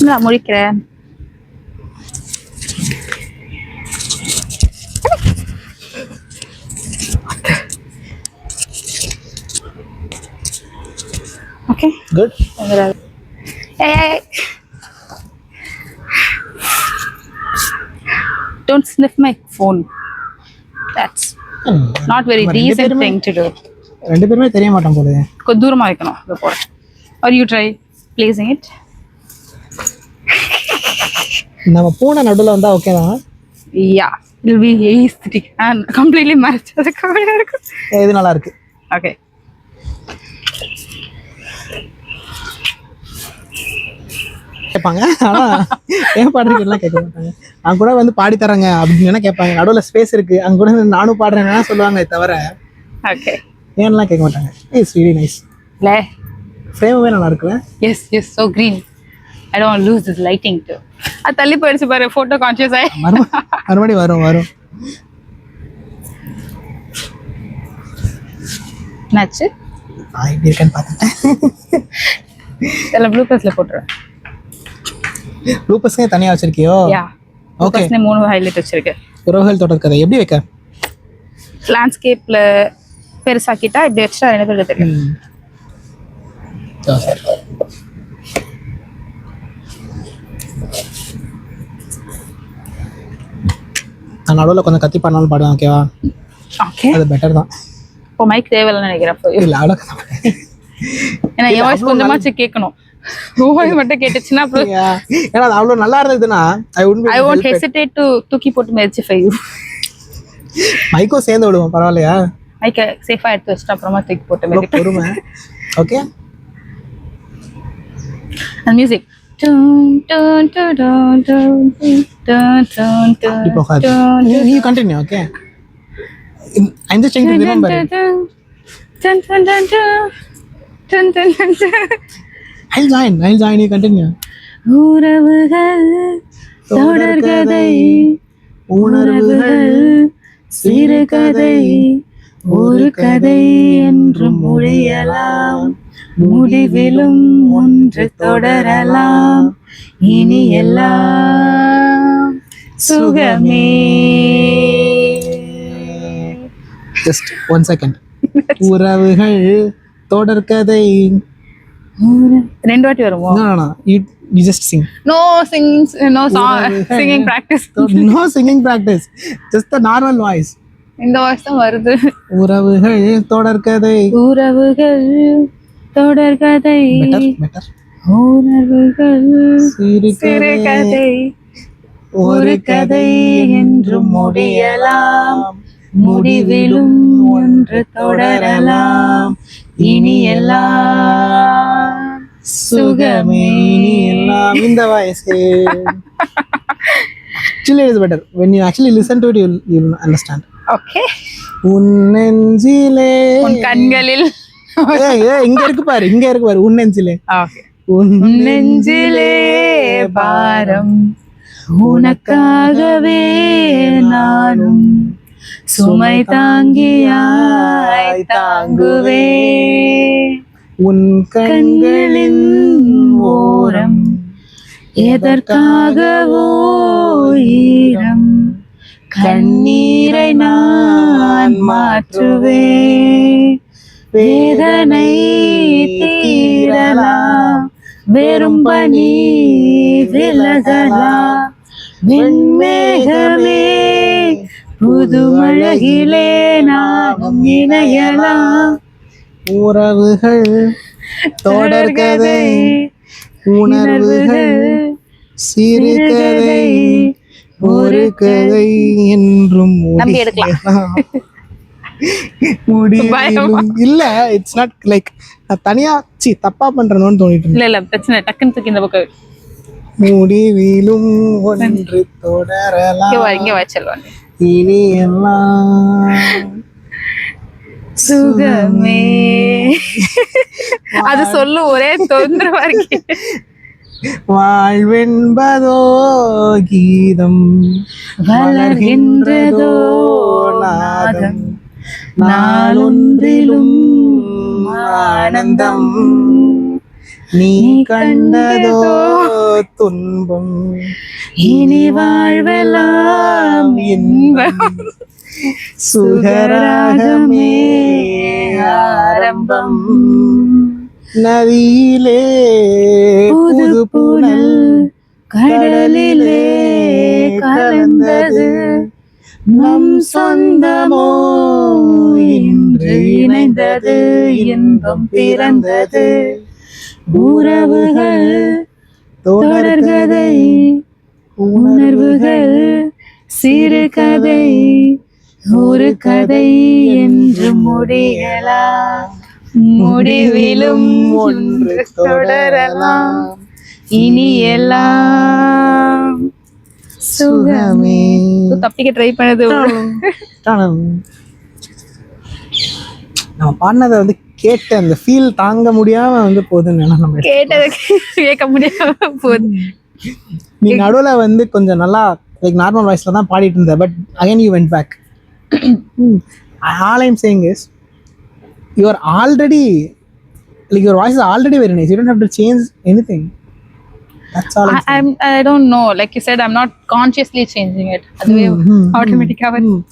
நான் முடிக்கிறேன். Okay. Good. Hey. Don't sniff my phone. That's not very decent thing to do. ரெண்டு பேருமே தெரிய மாட்டோம் போல. கொஞ்சம் தூரமா வைக்கணும் இது போல. Or you try placing it. நம்ம பூனை நடுவுல வந்தா ஓகே தான். Yeah, it will be aesthetic and completely match the cover இருக்கு. இது நல்லா இருக்கு. Okay. கேட்பாங்க, ஆனா ஏன் பாடுறீங்கலாம் கேட்க மாட்டாங்க. அவங்க கூட வந்து பாடி தராங்க அப்படின்னு கேட்பாங்க. நடுவுல ஸ்பேஸ் இருக்கு, அங்க கூட நானும் பாடுறேன்னா சொல்லுவாங்க தவிர Okay. ஏன்லாம் கேட்க மாட்டாங்க. It's very nice. லே ஃப்ரேமே நல்லா இருக்குல்ல? Yes, yes, so green. I don't want to lose this lighting too. அது தள்ளி போயிடுச்சு பாரு, போட்டோ கான்ஷியஸ் ஆயி. மறுபடியும் வரும். என்னாச்சு? இப்படி இருக்கேன்னு பார்த்துட்டேன். எல்லாம் ப்ளூ பஸ்ல போட்டுறேன். ப்ளூ பஸ்ஸே தனியா வச்சிருக்கியோ? யா. ஓகே. பஸ்ல 3 ஹைலைட் வச்சிருக்கேன். உறவுகள் தொடர் கதை எப்படி வைக்க? லேண்ட்ஸ்கேப்ல பெருசாக்கிட்டா இப்படி வச்சா என்ன பேருக்கு தெரியும். நான் நடுவில் கொஞ்சம் கத்தி பண்ணாலும் பாடுவேன். ஓகேவா? ஓகே. அது பெட்டர் தான். இப்போ மைக் தேவையில்லைன்னு நினைக்கிறேன். இல்லை அவ்வளோ கதை மாட்டேன். ஏன்னா என் வாய்ஸ் கொஞ்சமாச்சு கேட்கணும். வாய்ஸ் மட்டும் கேட்டுச்சுன்னா அப்புறம் ஏன்னா அது அவ்வளோ நல்லா இருந்ததுன்னா I won't hesitate to தூக்கி போட்டு முயற்சி for you. மைக்கோ சேர்ந்து விடுவோம், பரவாயில்லையா? மைக்க சேஃபா எடுத்து வச்சுட்டு அப்புறமா தூக்கி போட்டு முயற்சி பொறுமை. ஓகே. அந்த music You continue, okay? I'm just trying to remember it. I'll join, you continue. உறவுகள் தொடர்கதை, உணர்வுகள் சிறுகதை, ஒரு கதை என்று முடியலாம், முடிவிலும் ஒன்று தொடரலாம், இனி எல்லாம் சுகமே. Just 1 second. உறவுகள் தொடர்கதை. ரெண்டு வாட்டி வருமோ? No. You just sing. No singing practice. No singing practice. Just the normal voice. இந்த வாய்ஸ் தான் வருது. உறவுகள் தொடர்கதை. உறவுகள் தொடர்கதை. Better. உணர்வுகள் சிறுகதை, ஒரு கதை என்று முடியலாம், முடிவிலும் ஒன்று தொடரலாம், இனி எல்லாம் சுகமே. எல்லாம் இந்த வயசே. Actually it is better. When you actually listen to it, you'll understand. Okay. உன் நெஞ்சிலே, உன் கண்களில். இங்க இருக்கு பாரு. உன் நெஞ்சிலே. Okay. உன் நெஞ்சிலே பாரம், உனக்காகவே நானும் சுமை தாங்கியாய் தாங்குவே. உன் கண்களின் ஓரம் எதற்காகவோ ஈரம், கண்ணீரை நான் மாற்றுவே. வேதனை தீரலாம், வெறும் பனி விலகலாம், வெண்மேகமே புது மழகிலே நானும் இணையலாம். உறவுகள் தொடர்கதை, உணர்வுகள் சிறுகதை, ஒரு கதை என்றும் முடிவிலும். இல்ல, இட்ஸ் நாட் லைக் நான் தனியா தப்பா பண்றேன்னு தோணிட்டு. இல்ல பிரச்சனை, டக்குன்னு தூக்கி இந்த பக்கம். முடிவிலும் ஒன்று தொடரலாம், இங்க வச்சல்வாங்க, இனி எல்லாம் சுகமே. அது சொல்லு, ஒரே தொந்தரவா இருக்கு. வாழ்வென்பதோ கீதம், வளர்கின்றதோ நாதம், நாளொன்றிலும் ஆனந்தம், நீ கண்டதோ துன்பம் இனி வாழ்வெல்லாம் இன்பம் சுகராகமே ஆரம்பம் நதியிலே புது புனல் கடலிலே கலந்தது நம் சொந்தமோ இன்று இணைந்தது இன்பம் பிறந்தது உறவுகள் தொடர்கதை உணர்வுகள் சிறுகதை ஒரு கதை என்று முடியலாம் முடிவிலும் ஒன்று தொடரலாம் இனி எல்லாம் சுகமே தப்பிக்க ட்ரை பண்ணது நம்ம பாடினதை வந்து கேட்ட அந்த ஃபீல் தாங்க முடியாம வந்து போகுதுன்னு நம்ம கேட்டதை கேட்க முடியாம போகுது. நீ நடுவுல வந்து கொஞ்சம் நல்லா லைக் நார்மல் வாய்ஸ்ல தான் பாடிட்டு இருந்த but again you went back all I'm saying is you are already like your voice is already very nice you don't have to change anything that's all I don't know, like you said, I'm not consciously changing it. அதுவே ஆட்டோமேட்டிக்கா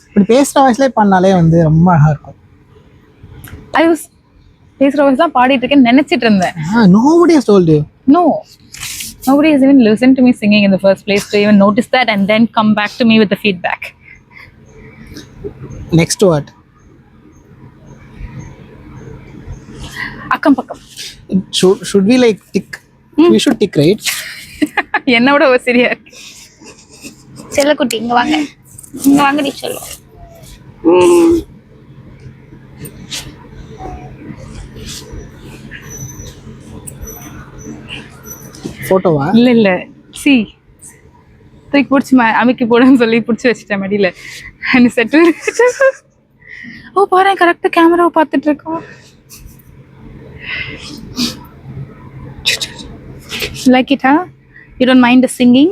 இப்படி பேசுற வாய்ஸ்ல பண்ணாலே வந்து ரொம்ப அழகா இருக்கும். I was பேசுற வாய்ஸ் தான் பாடிட்டு இருக்கேன்னு நினைச்சிட்டு இருந்தேன். Nobody has told you. No, nobody has even listened to me singing in the first place to even notice that and then come back to me with the feedback. Next word. அக்கம் பக்கம். Should we like tick? We should tick, right? என்னோட ஒரு சரியா இருக்கு. செல்லக்குட்டி இங்க வாங்க. இங்க வாங்கடி செல்லம். போட்டோவா? இல்ல சி தூக்கி பிடிச்சி அமைக்கி போடுன்னு சொல்லி பிடிச்சி வச்சுட்டேன் மடியில அண்ட் செட்டில். ஓ பாரு கரெக்டா கேமராவை பார்த்துட்டு இருக்கோம். Like it, huh? You don't mind the singing?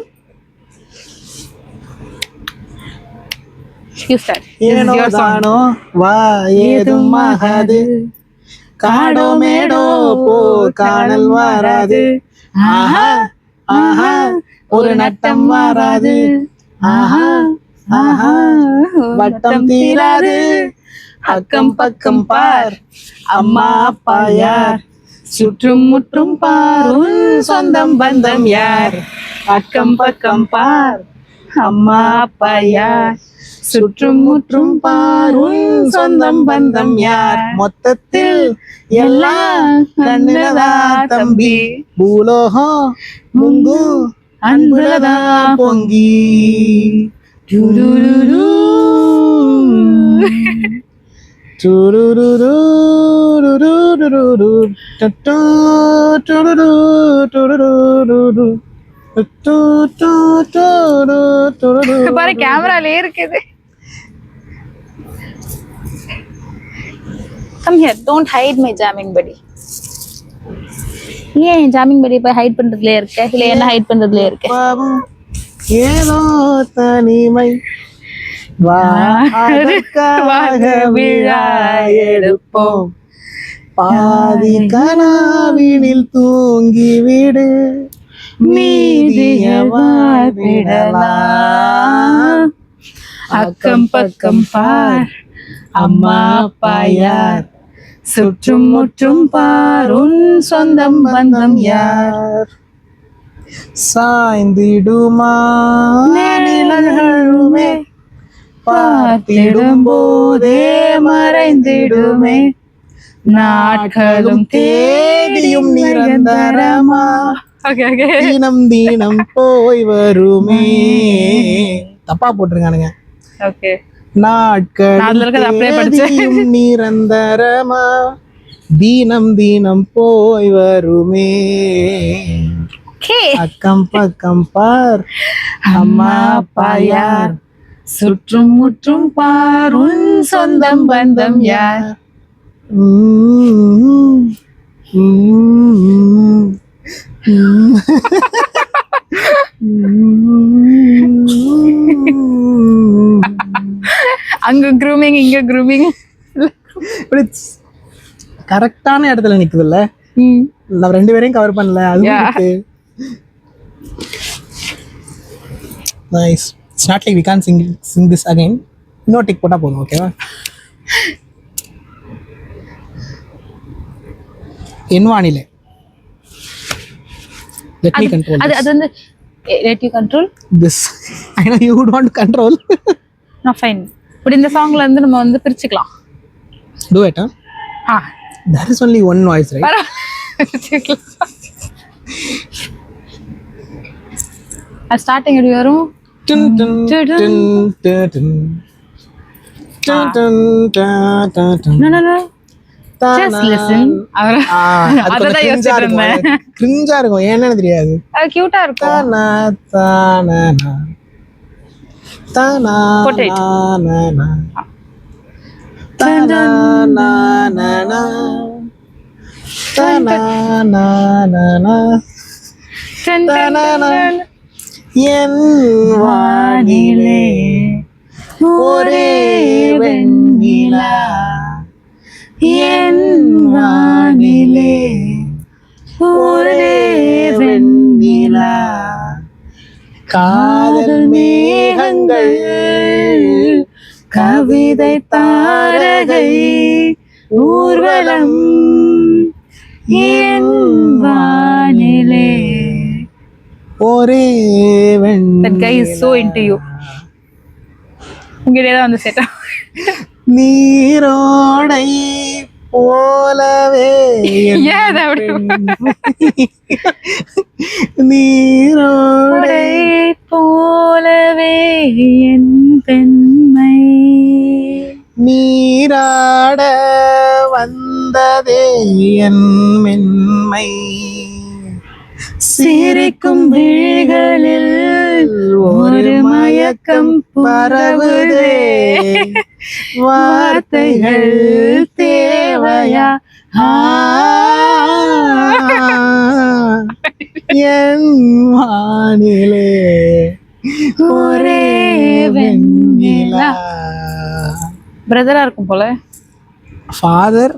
You start. ஏனோ தானோ வா ஏதும் ஆகாது காடோ மேடோ போ காணல் வராது ஆஹா ஆஹா ஒரு நட்டம் வராது ஆஹா ஆஹா வட்டம் தீராது அக்கம் பக்கம் பார் அம்மா அப்பா யார் சுற்றும் முற்றும் பார் உன் சொந்தம் பந்தம் யார் அக்கம் பக்கம் பார் அம்மா அப்பா யார் சுற்றும் முற்றும் பார் உன் சொந்தம் பந்தம் யார் மொத்தத்தில் எல்லாம் கண்ணுலதா தம்பி பூலோகம் முங்கு அன்புலதா பொங்கி டுருருரு டுருருரு டுருருரு டட்டு டுருரு டுருருரு டு டு டு டு பாரு கேமராலே இருக்குது. Come here, don't hide my jamming buddy. ஏன் ஜாமிங் படி போய் ஹைட் பண்றதுலயே இருக்க இல்ல என்ன ஹைட் பண்றதுலயே இருக்க? ஏதோ தனிமை வாக விழா எடுப்போம் பாதி கனாவினில் தூங்கி விடு மீதிய வாழ்விடலாம் அக்கம் பக்கம் பார் அம்மா அப்பா யார் சுற்றும் முற்றும் பார் உன் சொந்தம் பந்தம் யார் சாய்ந்திடுமா நிழல்களுமே பார்த்திடும் போதே மறைந்திடுமே நாட்களும் தேதியும் நிரந்தரமா தினம் தினம் போய் வருமே தப்பா போட்டிருக்கானுங்க. ஓகே நாட்களும் நிரந்தரமா தினம் தினம் போய் வருமே அக்கம் பக்கம் பார் அம்மா அப்பா யார் சுற்றும் முற்றும் பார் உன் சொந்தம் பந்தம் யார் அங்க க்ரூமிங் இங்க க்ரூமிங் கரெக்டான இடத்துல நிக்குதுல்ல. நான் 2 பேரையும் கவர் பண்ணல அதுவும் Yeah. இருக்கு. Nice. It's not like we can sing this again. இன்னொரு டிக் போட்டா போதும். ஓகேவா? என் வானிலை. Let me control அது அது வந்து let you control. this. I know you would want to control. No fine. But இந்த சாங்ல இருந்து நம்ம வந்து பிரிச்சுக்கலாம். Do it, huh? ஆ There is only one voice, right? பிரிச்சுக்கலாம். ஸ்டார்டிங் எப்படி வரும்? Dun, dun, dun, dun, dun. Dun, dun, dun, dun, dun. No, no, no. Just listen. அது அததான் கொஞ்சம் யோசிச்சுட்டு இருந்தேன். கிரிஞ்சா இருக்கும். ஏன்னு தெரியாது. அது கியூட்டா இருக்கும். தானா தானா தானா Put it. தானா தானா தானா தானா டன், டன், டன், டன். என் வானிலே ஒரே வெண்ணிலா என் வானிலே ஒரே வெண்ணிலா காதல் மேகங்கள் கவிதை தாரகை ஊர்வலம் என் வானிலே ஒரே That guy is so into you. உங்ககிட்ட தான் வந்து செட் நீரோடை போலவே என் ஏன் அது அப்படி நீரோடை போலவே என் பெண்மை நீராட வந்ததே என் மென்மை சிரிக்கும் விழிகளில் ஒரு மயக்கம் பரவுதே வார்த்தைகள் தேவையா என் வானிலே ஒரே வெண்ணிலா. பிரதரா இருக்கும் போல. ஃபாதர்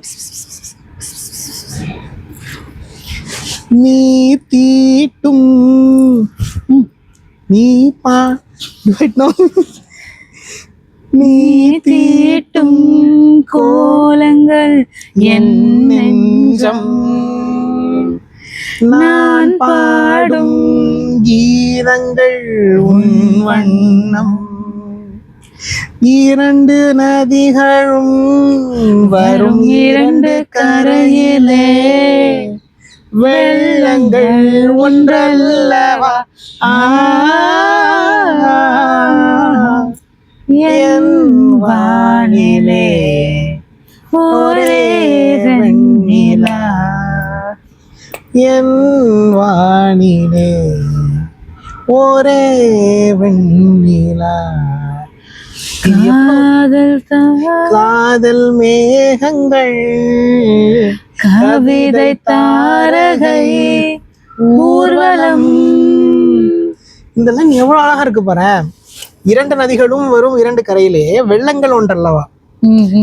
நீ தீட்டும் நீ பா நீ தீட்டும் கோலங்கள் என் நெஞ்சம் நான் பாடும் கீதங்கள் உன் வண்ணம் இரண்டு நதிகளும் வரும் இரண்டு கரையிலே வெள்ளங்கள் ஒன்றல்லவா என் வானிலே ஒரே வெண்ணிலா என் வானிலே ஒரே வெண்ணிலா. காதல் மேகங்கள் கவிதை தாரகை ஊர்வலம். இதெல்லாம் எவ்வளவு அழகா இருக்கு பாரு. இரண்டு நதிகளும் வரும் இரண்டு கரையிலே வெள்ளங்கள் ஒன்றல்லவா.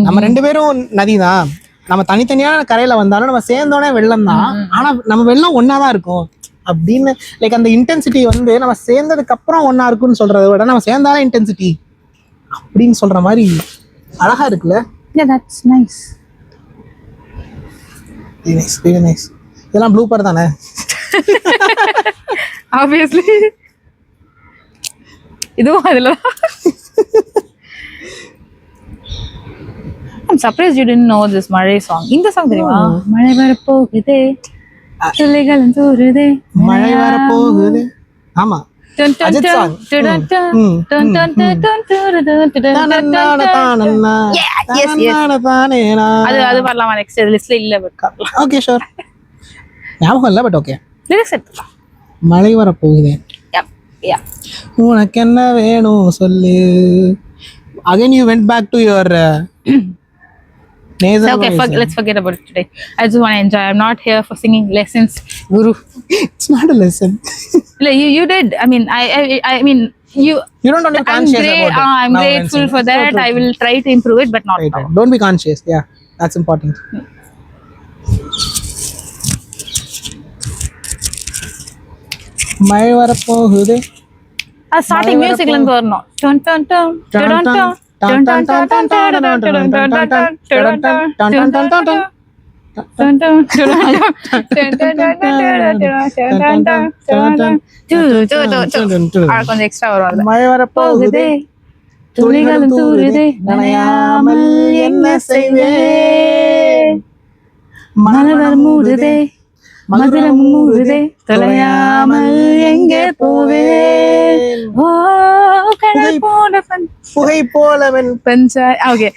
நம்ம 2 பேரும் நதிதான். நம்ம தனித்தனியான கரையில வந்தாலும் நம்ம சேர்ந்தோடனே வெள்ளம் தான். ஆனா நம்ம வெள்ளம் ஒன்னாதான் இருக்கும் அப்படின்னு லைக் அந்த இன்டென்சிட்டி வந்து நம்ம சேர்ந்ததுக்கு அப்புறம் ஒன்னா இருக்குன்னு சொல்றதை விட நம்ம சேர்ந்தாலும் இன்டென்சிட்டி அப்படின்னு சொல்ற மாதிரி அழகா இருக்குல்ல. Yeah, that's nice. Very nice, very nice. இதெல்லாம் ப்ளூப்பர் தானே? Obviously. இதுவும் அதுல. I'm surprised you didn't know this மழை song. இந்த சாங் தெரியுமா? மழை வரப்போகுதே துளிகள் தூறுதே மழை வரப்போகுது. ஆமா அஜித் சாங். அது வரலாமா நெக்ஸ்ட் லிஸ்ட்ல இல்ல பட் ஓகே ஷூர். ஞாபகம் இல்ல பட் ஓகே. லிரிக்ஸ் எடுத்துக்கலாம். மழை வரப்போகுது. யா உனக்கு என்ன வேணும் சொல்லு. Again you went back to your nasal okay, voice. let's forget about it today. I just want to enjoy. I'm not here for singing lessons, Guru. It's not a lesson. Like you did. I mean, I mean, you don't want to be conscious about it. I'm now grateful and for since. that. I will try to improve it, but not Right, now. right. Don't be conscious. Yeah, that's important. மழை வரப்போகுது. அது starting மியூசிக்ல இருந்து வரணும். Done done done done done done done done done done done done done done done done done done. கொஞ்சம் extra வரும். மழை வரப்போகுது, துளிகளும் தூருதே, நனையாமல் என்ன செய்வேன்? மலர் மூடுதே, மதுரம் மூடுதே, தொலையாமல் எங்கே போவேன்? ஓ கடல் போன புகை போலவன் பஞ்சாய். ஓகே,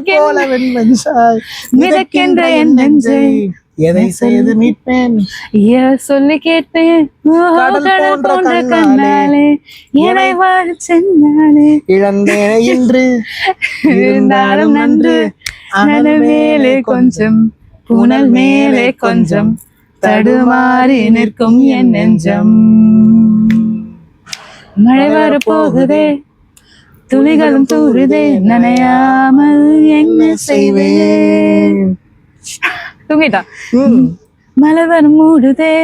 போலவன் பஞ்சாய் மிதக்கின்ற என் நெஞ்சை எதை செய்து மீட்பேன்? சொல்லி கேட்பேன். கடல் போன்ற கண்ணாலே என்னை வாழ சென்னாலே இழந்தேனே இன்று இருந்தாலும் நன்று. அனல் மேலே கொஞ்சம், புனல் மேலே கொஞ்சம், தடுமாறி நிற்கும் என் நெஞ்சம். மழை வரப்போகுதே, துளிகளும் தூருதே, நனையாமல் என்ன செய்வேன்? தூங்கிட்டா. மலர் மூடுதே,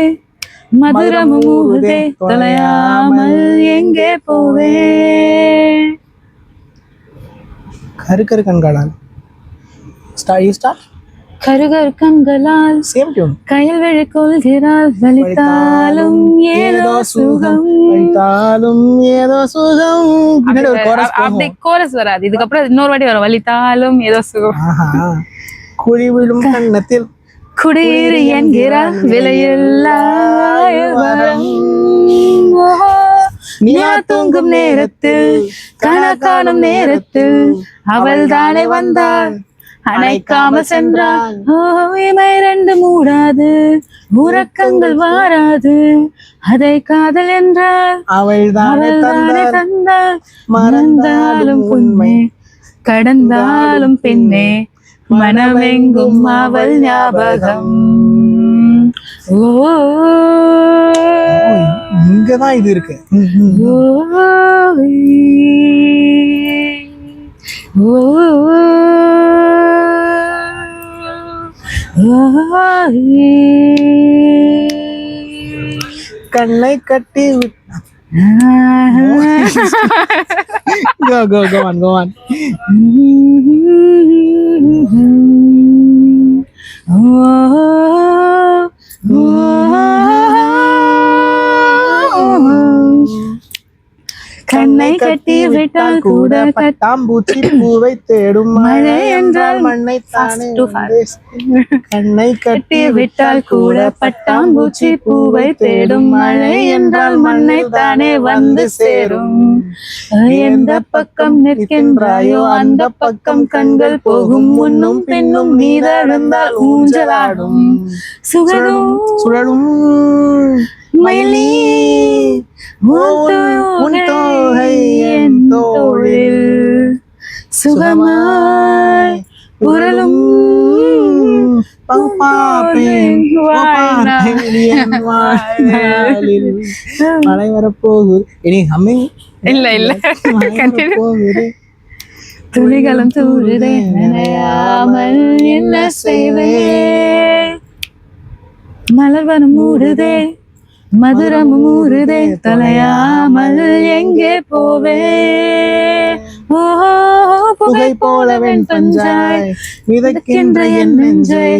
மதுரம் மூடுதே, தொலையாமல் எங்கே போவேன்? கரு கண்களால் ஸ்டார்ட். கருகர் கண்களால் சேம் டியூன். கையில் விழி கொள்கிறாள், வலித்தாலும் ஏதோ சுகம். வலித்தாலும் ஏதோ சுகம். பின்னாடி ஒரு chorus அப்படி கோரஸ் வராது, இதுக்கப்புறம் இன்னொரு வாட்டி வரும். வலித்தாலும் ஏதோ சுகம். ஆஹா. குழி விழும் கண்ணத்தில் குடியிரு என்கிறார், விலையில்லா வரம். நிலா தூங்கும் நேரத்தில், கனா காணும் நேரத்தில், அவள் தானே வந்தாள், அணைக்காம சென்றாள். இமை ரெண்டு மூடாது, உறக்கங்கள் வாராது, அதை காதல் என்றால் அவள் தானே தந்தாள். மறந்தாலும் உண்மை, கடந்தாலும் பின்னே, மனமெங்கும் அவள் ஞாபகம். ஓ இங்கதான் இது இருக்கு. கண்ணை கட்டி go on. கண்ணை கட்டி விட்டால் கூட பட்டாம்பூச்சி பூவை தேடும், மழை என்றால் மண்ணை தானே. கண்ணை கட்டி விட்டால் கூட பட்டாம்பூச்சி பூவை தேடும், மழை என்றால் மண்ணை தானே வந்து சேரும். எந்த பக்கம் நிற்கின்றாயோ அந்த பக்கம் கண்கள் போகும், முன்னும் பின்னும் நீதழுந்தால் ஊஞ்சலாடும். சுழலும் மயிலி உன் தோகை என் தோளில் சுகமாய் புரளும். மழை வரப்போகுது. இனி ஹம்மிங் இல்ல போகுது. துளிகளும் தூருதே, நனையாமல் என்ன செய்வேன்? மலர் வனம் மூடுதே, மதுரம் மூடுதே, தொலையாமல் எங்கே போவேன்? ஓ புகை போலவன் பஞ்சாய் மிதக்கின்ற என் நெஞ்சை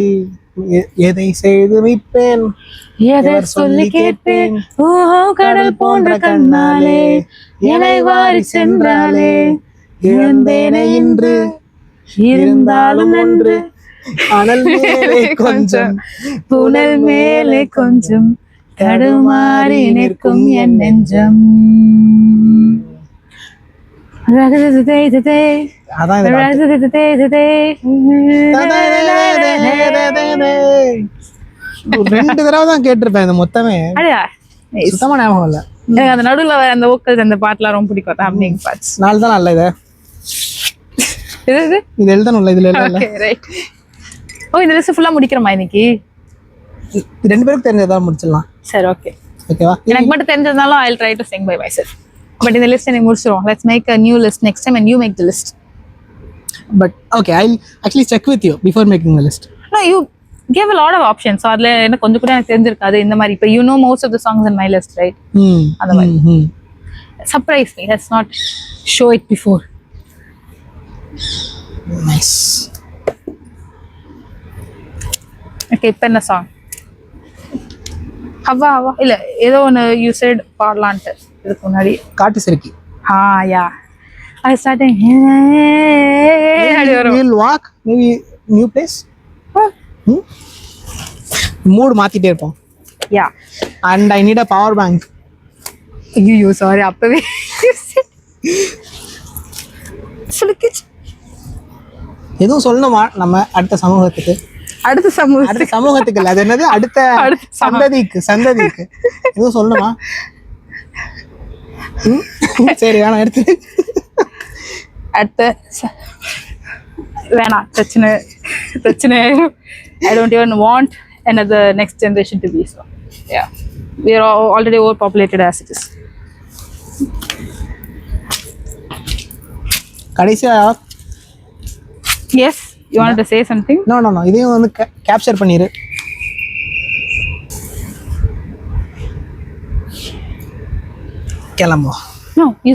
எதை செய்து மீட்பேன்? எதை சொல்லி கேட்பேன்? ஓ கடல் போன்ற கண்ணாலே என்னை வாரி சென்றாலே, இழந்தேனே இன்று இருந்தாலும் நன்று. அனல் மேலே கொஞ்சம், புனல் மேலே கொஞ்சம், தடுமாறி நிற்கும் என் நெஞ்சம். ரெண்டு தடவை தான் கேட்டிருப்பேன் இந்த மொத்தமே, சுத்தமா ஞாபகம் இல்ல. எனக்கு அந்த நடுவுல அந்த ஓக்கல் அந்த பாட்டுலாம் ரொம்ப பிடிக்கும். ஹம்மிங் பார்ட்ஸ் நாள் தான் நல்ல இது எழுதணும்ல இதுல இல்ல. ஓ இந்த லிஸ்ட் ஃபுல்லா முடிக்கிறோமா இன்னைக்கு? ரெண்டு பேருக்கு தெரிஞ்சதா முடிச்சிடலாம். சரி ஓகே ஓகேவா? எனக்கு மட்டும் தெரிஞ்சதுனாலும் I'll try to sing by myself. But இந்த லிஸ்ட் எனக்கு முடிச்சிரும். Let's make a new list next time and you make the list. But okay, I'll actually check with you before making the list. No, you gave a lot of options. So அதில் எனக்கு கொஞ்சம் கூட எனக்கு தெரிஞ்சிருக்காது இந்த மாதிரி. இப்போ you know most of the songs in my list right? அந்த மாதிரி surprise me, let's not show it before. Nice. Okay, இப்போ என்ன சாங்? ஹவா ஹவா இல்லை ஏதோ ஒன்று யூ சைட் பாடலான்ட்டு இதுக்கு முன்னாடி. காட்டு சிறுக்கி. Yeah I starting will walk maybe new place. Mood மாத்திட்டே இருப்போம். Yeah and I need a power bank. ஐயோ சாரி, அப்பவே சொல்லிக்கிச்சு. எதுவும் சொல்லணுமா நம்ம அடுத்த சமூகத்துக்கு? அடுத்த சமூகத்துக்கு இல்ல, அது என்னது, அடுத்த சந்ததிக்கு எதுவும் சொல்லணுமா? சரி வேணாம், எடுத்து அடுத்த வேணாம், பிரச்சனை. I don't even want another next generation to be so. Yeah, we are already overpopulated as it is. கடைசியா Yes, you wanted to say something? No, இதையும் வந்து கேப்சர் பண்ணிரு. கிளம்புவோம். No.